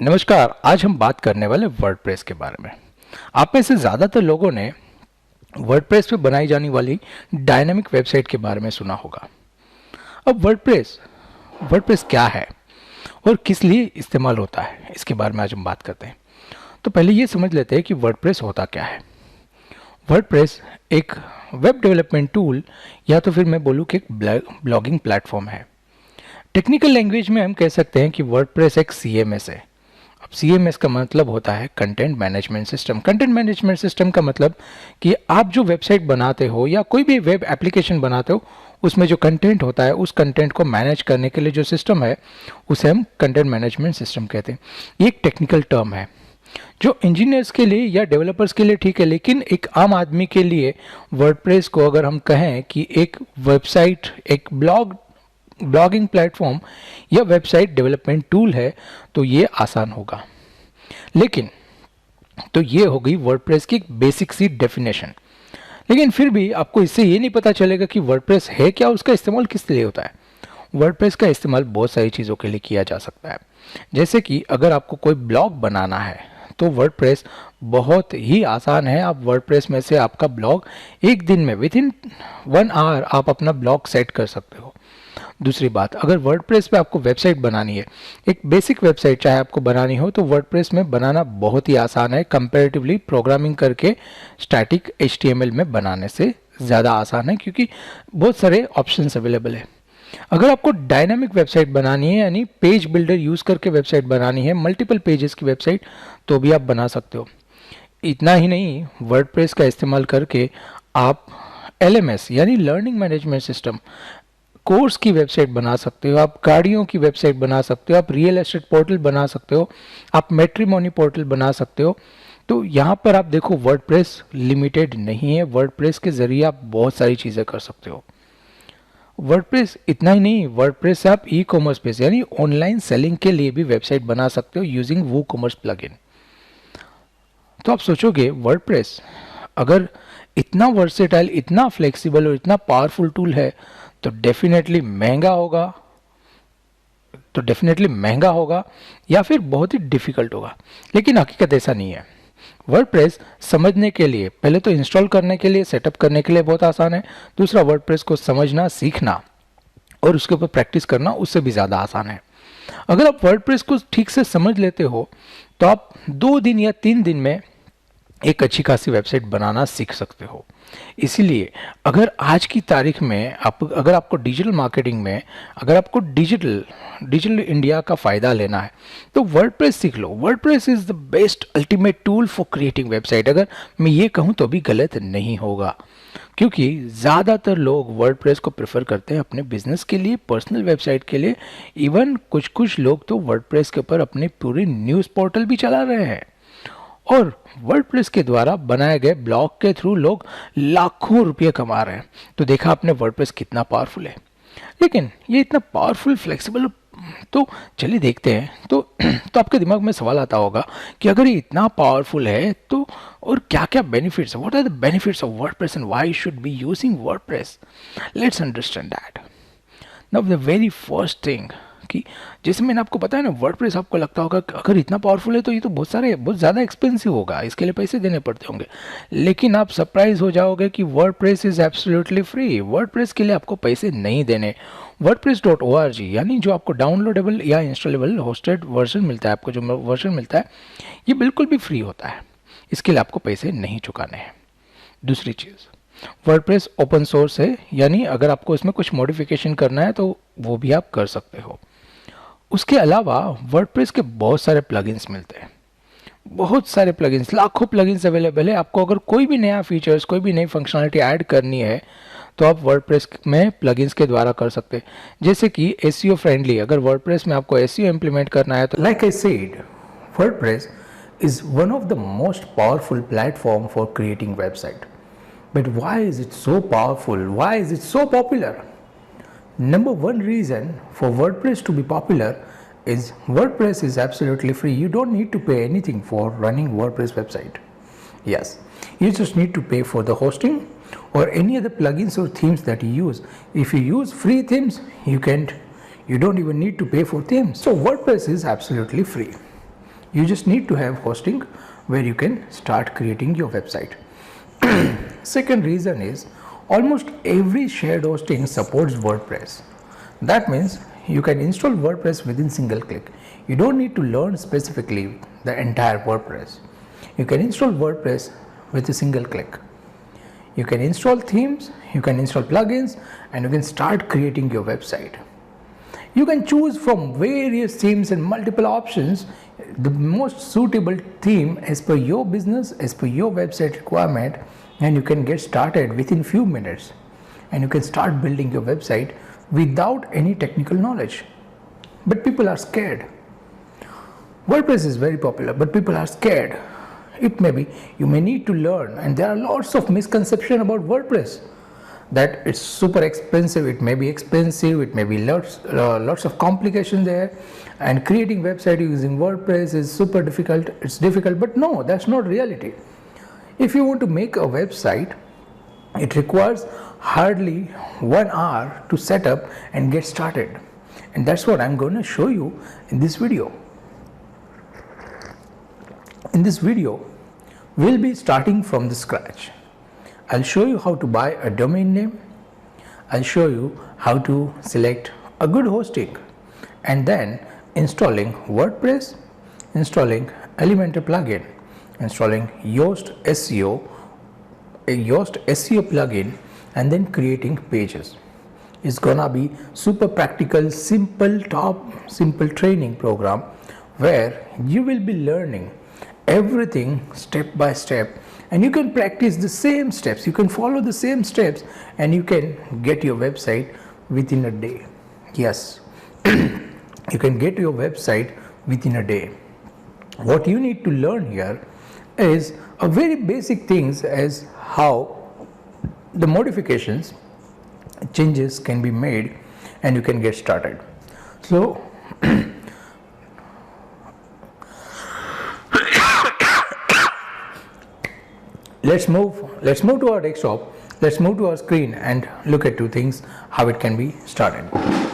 नमस्कार। आज हम बात करने वाले वर्डप्रेस के बारे में। आप में से ज़्यादातर लोगों ने वर्डप्रेस पे बनाई जाने वाली डायनामिक वेबसाइट के बारे में सुना होगा। अब वर्डप्रेस वर्डप्रेस क्या है और किस लिए इस्तेमाल होता है, इसके बारे में आज हम बात करते हैं। तो पहले ये समझ लेते हैं कि वर्डप्रेस होता क्या है। वर्डप्रेस एक वेब डेवलपमेंट टूल या तो फिर मैं बोलूँ कि एक ब्लॉगिंग प्लेटफॉर्म है। टेक्निकल लैंग्वेज में हम कह सकते हैं कि वर्डप्रेस एक CMS है। अब CMS का मतलब होता है content management system. Content management system का मतलब कि आप जो वेबसाइट बनाते हो या कोई भी वेब एप्लीकेशन बनाते हो, उसमें जो कंटेंट होता है उस कंटेंट को मैनेज करने के लिए जो सिस्टम है उसे हम कंटेंट मैनेजमेंट सिस्टम कहते हैं। ये एक टेक्निकल टर्म है जो इंजीनियर्स के लिए या डेवलपर्स के लिए ठीक है, लेकिन एक आम आदमी के लिए वर्डप्रेस को अगर हम कहें कि एक वेबसाइट, एक ब्लॉगिंग प्लेटफॉर्म या वेबसाइट डेवलपमेंट टूल है तो ये आसान होगा। लेकिन तो ये हो गई वर्डप्रेस की बेसिक सी डेफिनेशन। लेकिन फिर भी आपको इससे ये नहीं पता चलेगा कि वर्डप्रेस है क्या, उसका इस्तेमाल किस लिए होता है। वर्डप्रेस का इस्तेमाल बहुत सारी चीज़ों के लिए किया जा सकता है। जैसे कि अगर आपको कोई ब्लॉग बनाना है तो वर्डप्रेस बहुत ही आसान है। आप वर्डप्रेस में से आपका ब्लॉग एक दिन में विद इन 1 आवर आप अपना ब्लॉग सेट कर सकते हो। दूसरी बात, अगर वर्डप्रेस पे आपको वेबसाइट बनानी है, एक बेसिक वेबसाइट चाहे आपको बनानी हो, तो वर्डप्रेस में बनाना बहुत ही आसान है। कंपैरेटिवली प्रोग्रामिंग करके स्टैटिक HTML में बनाने से ज़्यादा आसान है, क्योंकि बहुत सारे ऑप्शंस अवेलेबल है। अगर आपको डायनामिक वेबसाइट बनानी है, यानी पेज बिल्डर यूज़ करके वेबसाइट बनानी है, मल्टीपल पेजेस की वेबसाइट, तो भी आप बना सकते हो। इतना ही नहीं, वर्डप्रेस का इस्तेमाल करके आप LMS यानी लर्निंग मैनेजमेंट सिस्टम, कोर्स की वेबसाइट बना सकते हो, आप गाड़ियों की वेबसाइट बना सकते हो, आप रियल एस्टेट पोर्टल बना सकते हो, आप मैट्रिमोनी पोर्टल बना सकते हो। तो यहाँ पर आप देखो वर्डप्रेस लिमिटेड नहीं है। वर्डप्रेस के ज़रिए आप बहुत सारी चीज़ें कर सकते हो। वर्डप्रेस इतना ही नहीं, वर्डप्रेस से आप ई-कॉमर्स पेज यानी ऑनलाइन सेलिंग के लिए भी वेबसाइट बना सकते हो यूजिंग वूकॉमर्स प्लगइन। तो आप सोचोगे वर्डप्रेस अगर इतना वर्सेटाइल, इतना फ्लेक्सिबल और इतना पावरफुल टूल है तो डेफिनेटली महंगा होगा या फिर बहुत ही डिफिकल्ट होगा। लेकिन हकीकत ऐसा नहीं है। वर्डप्रेस समझने के लिए, पहले तो इंस्टॉल करने के लिए, सेटअप करने के लिए बहुत आसान है। दूसरा, वर्डप्रेस को समझना, सीखना और उसके ऊपर प्रैक्टिस करना उससे भी ज़्यादा आसान है। अगर आप वर्डप्रेस को ठीक से समझ लेते हो तो आप 2 दिन या 3 दिन में एक अच्छी खासी वेबसाइट बनाना सीख सकते हो। इसीलिए अगर आज की तारीख में अगर आपको डिजिटल मार्केटिंग में, अगर आपको डिजिटल इंडिया का फ़ायदा लेना है तो वर्डप्रेस सीख लो। WordPress is the best ultimate tool for creating website. अगर मैं ये कहूँ तो भी गलत नहीं होगा, क्योंकि ज़्यादातर लोग वर्डप्रेस को प्रेफर करते हैं अपने बिजनेस के लिए, पर्सनल वेबसाइट के लिए। इवन कुछ लोग तो वर्डप्रेस के ऊपर अपनी पूरी न्यूज़ पोर्टल भी चला रहे हैं। और वर्डप्रेस के द्वारा बनाए गए ब्लॉग के थ्रू लोग लाखों रुपये कमा रहे हैं। तो देखा आपने वर्डप्रेस कितना पावरफुल है। लेकिन ये इतना पावरफुल, फ्लेक्सिबल, तो चलिए देखते हैं। तो आपके दिमाग में सवाल आता होगा कि अगर ये इतना पावरफुल है तो और क्या क्या बेनिफिट्स है, what are the benefits of WordPress and why should be using WordPress. Let's understand that. Now the very first thing कि जैसे मैंने आपको बताया ना, वर्डप्रेस आपको लगता होगा कि अगर इतना पावरफुल है तो ये तो बहुत ज़्यादा एक्सपेंसिव होगा, इसके लिए पैसे देने पड़ते होंगे। लेकिन आप सरप्राइज हो जाओगे कि WordPress is absolutely free. WordPress के लिए आपको पैसे नहीं देने। wordpress.org यानी जो आपको डाउनलोडेबल या इंस्टॉलेबल होस्टेड वर्जन मिलता है, आपको जो वर्जन मिलता है ये बिल्कुल भी फ्री होता है। इसके लिए आपको पैसे नहीं चुकाने हैं। दूसरी चीज़, वर्डप्रेस ओपन सोर्स है, यानी अगर आपको इसमें कुछ मॉडिफिकेशन करना है तो वो भी आप कर सकते हो। उसके अलावा वर्डप्रेस के बहुत सारे प्लगइन्स मिलते हैं। बहुत सारे प्लगइन्स, लाखों प्लगइन्स अवेलेबल है। आपको अगर कोई भी नया फीचर्स, कोई भी नई फंक्शनलिटी ऐड करनी है तो आप वर्डप्रेस में प्लगइन्स के द्वारा कर सकते हैं। जैसे कि SEO फ्रेंडली, अगर वर्डप्रेस में आपको SEO इम्प्लीमेंट करना है तो like I said, WordPress is one of the most powerful platform for creating website. But why is it so powerful, why is it so popular? Number one reason for WordPress to be popular is WordPress is absolutely free. You don't need to pay anything for running WordPress website. Yes, you just need to pay for the hosting or any other plugins or themes that you use. If you use free themes, you don't even need to pay for themes. So WordPress is absolutely free. You just need to have hosting where you can start creating your website. Second reason is almost every shared hosting supports WordPress. That means you can install WordPress within single click. You don't need to learn specifically the entire WordPress. You can install WordPress with a single click. You can install themes, you can install plugins, and you can start creating your website. You can choose from various themes and multiple options the most suitable theme as per your business, as per your website requirement, and you can get started within few minutes, and you can start building your website without any technical knowledge. But people are scared. WordPress is very popular, but people are scared. It may be you may need to learn, and there are lots of misconceptions about WordPress, that it's super expensive, it may be expensive, it may be lots of complications there, and creating website using WordPress is super difficult, it's difficult. But no, that's not reality. If you want to make a website, it requires hardly 1 hour to set up and get started, and that's what I'm going to show you in this video. In this video, we'll be starting from the scratch. I'll show you how to buy a domain name. I'll show you how to select a good hosting, and then installing WordPress, installing Elementor plugin, installing Yoast SEO, a Yoast SEO plugin, and then creating pages. It's gonna be super practical, simple training program where you will be learning everything step by step, and you can practice the same steps, you can follow the same steps, and you can get your website within a day. Yes, you can get your website within a day. What you need to learn here is a very basic things as how the modifications, changes can be made, and you can get started. So let's move to our desktop, let's move to our screen and look at two things, how it can be started.